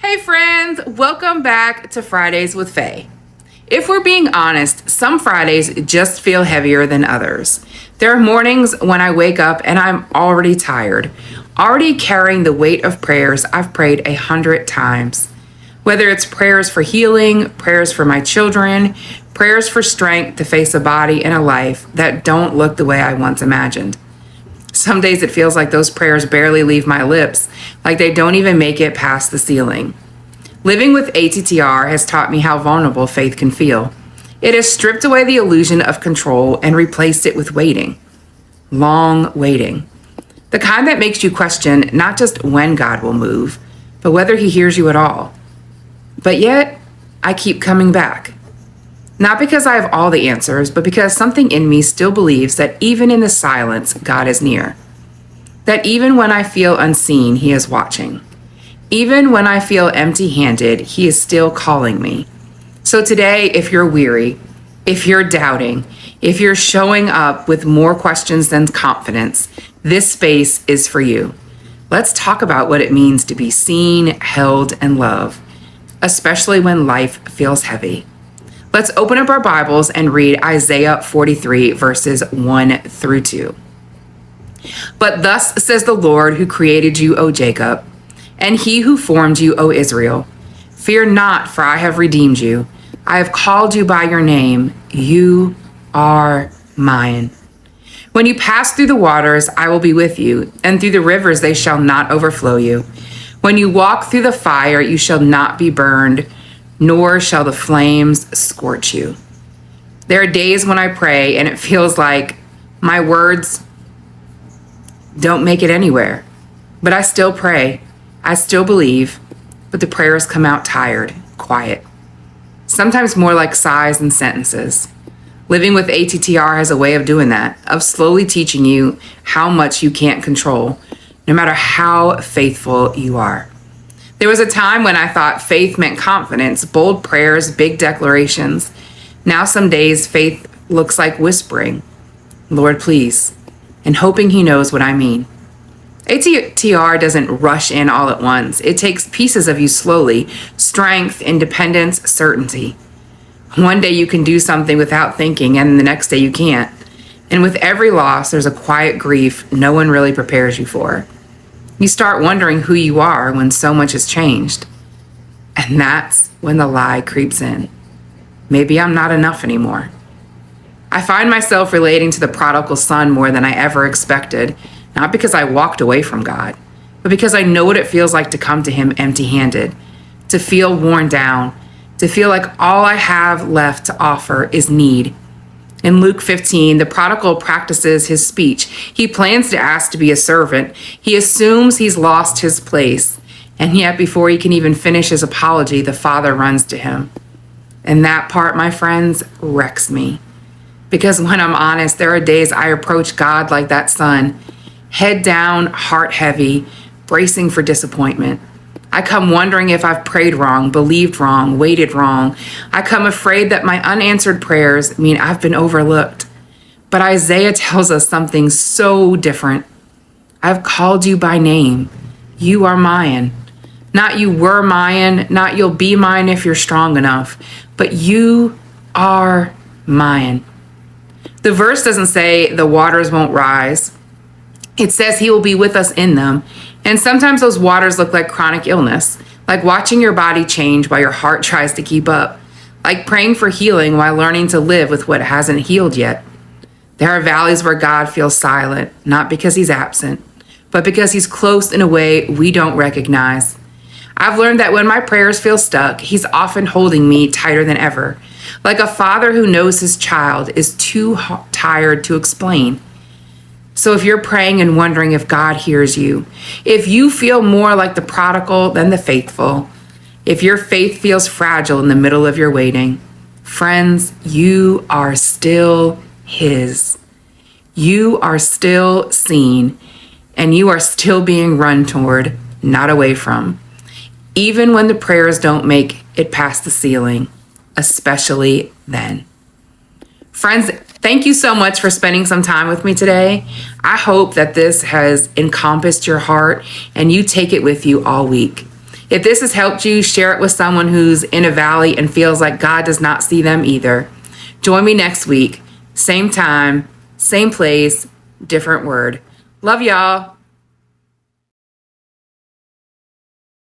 Hey friends, welcome back to Fridays with Faye. If we're being honest, some Fridays just feel heavier than others. There are mornings when I wake up and I'm already tired, already carrying the weight of prayers I've prayed 100 times. Whether it's prayers for healing, prayers for my children, prayers for strength to face a body and a life that don't look the way I once imagined. Some days it feels like those prayers barely leave my lips, like they don't even make it past the ceiling. Living with ATTR has taught me how vulnerable faith can feel. It has stripped away the illusion of control and replaced it with waiting. Long waiting. The kind that makes you question not just when God will move, but whether he hears you at all. But yet, I keep coming back. Not because I have all the answers, but because something in me still believes that even in the silence, God is near. That even when I feel unseen, he is watching. Even when I feel empty-handed, he is still calling me. So today, if you're weary, if you're doubting, if you're showing up with more questions than confidence, this space is for you. Let's talk about what it means to be seen, held, and loved, especially when life feels heavy. Let's open up our Bibles and read Isaiah 43, verses 1 through 2. But thus says the Lord who created you, O Jacob, and he who formed you, O Israel. Fear not, for I have redeemed you. I have called you by your name. You are mine. When you pass through the waters, I will be with you, and through the rivers they shall not overflow you. When you walk through the fire, you shall not be burned, nor shall the flames scorch you. There are days when I pray and it feels like my words don't make it anywhere. But I still pray. I still believe. But the prayers come out tired, quiet. Sometimes more like sighs and sentences. Living with ATTR has a way of doing that, of slowly teaching you how much you can't control, no matter how faithful you are. There was a time when I thought faith meant confidence, bold prayers, big declarations. Now some days faith looks like whispering, Lord, please, and hoping he knows what I mean. ATTR doesn't rush in all at once. It takes pieces of you slowly, strength, independence, certainty. One day you can do something without thinking, and the next day you can't. And with every loss, there's a quiet grief no one really prepares you for. You start wondering who you are when so much has changed. And that's when the lie creeps in. Maybe I'm not enough anymore. I find myself relating to the prodigal son more than I ever expected, not because I walked away from God, but because I know what it feels like to come to him empty-handed, to feel worn down, to feel like all I have left to offer is need. In Luke 15, the prodigal practices his speech. He plans to ask to be a servant. He assumes he's lost his place. And yet, before he can even finish his apology, the father runs to him. And that part, my friends, wrecks me. Because when I'm honest, there are days I approach God like that son, head down, heart heavy, bracing for disappointment. I come wondering if I've prayed wrong, believed wrong, waited wrong. I come afraid that my unanswered prayers mean I've been overlooked. But Isaiah tells us something so different. I've called you by name. You are mine. Not you were mine, not you'll be mine if you're strong enough, but you are mine. The verse doesn't say the waters won't rise. It says he will be with us in them. And sometimes those waters look like chronic illness, like watching your body change while your heart tries to keep up, like praying for healing while learning to live with what hasn't healed yet. There are valleys where God feels silent, not because he's absent, but because he's close in a way we don't recognize. I've learned that when my prayers feel stuck, he's often holding me tighter than ever, like a father who knows his child is too tired to explain. So if you're praying and wondering if God hears you, if you feel more like the prodigal than the faithful, if your faith feels fragile in the middle of your waiting, friends, you are still his. You are still seen, and you are still being run toward, not away from, even when the prayers don't make it past the ceiling, especially then. Friends, thank you so much for spending some time with me today. I hope that this has encompassed your heart and you take it with you all week. If this has helped you, share it with someone who's in a valley and feels like God does not see them either. Join me next week. Same time, same place, different word. Love y'all.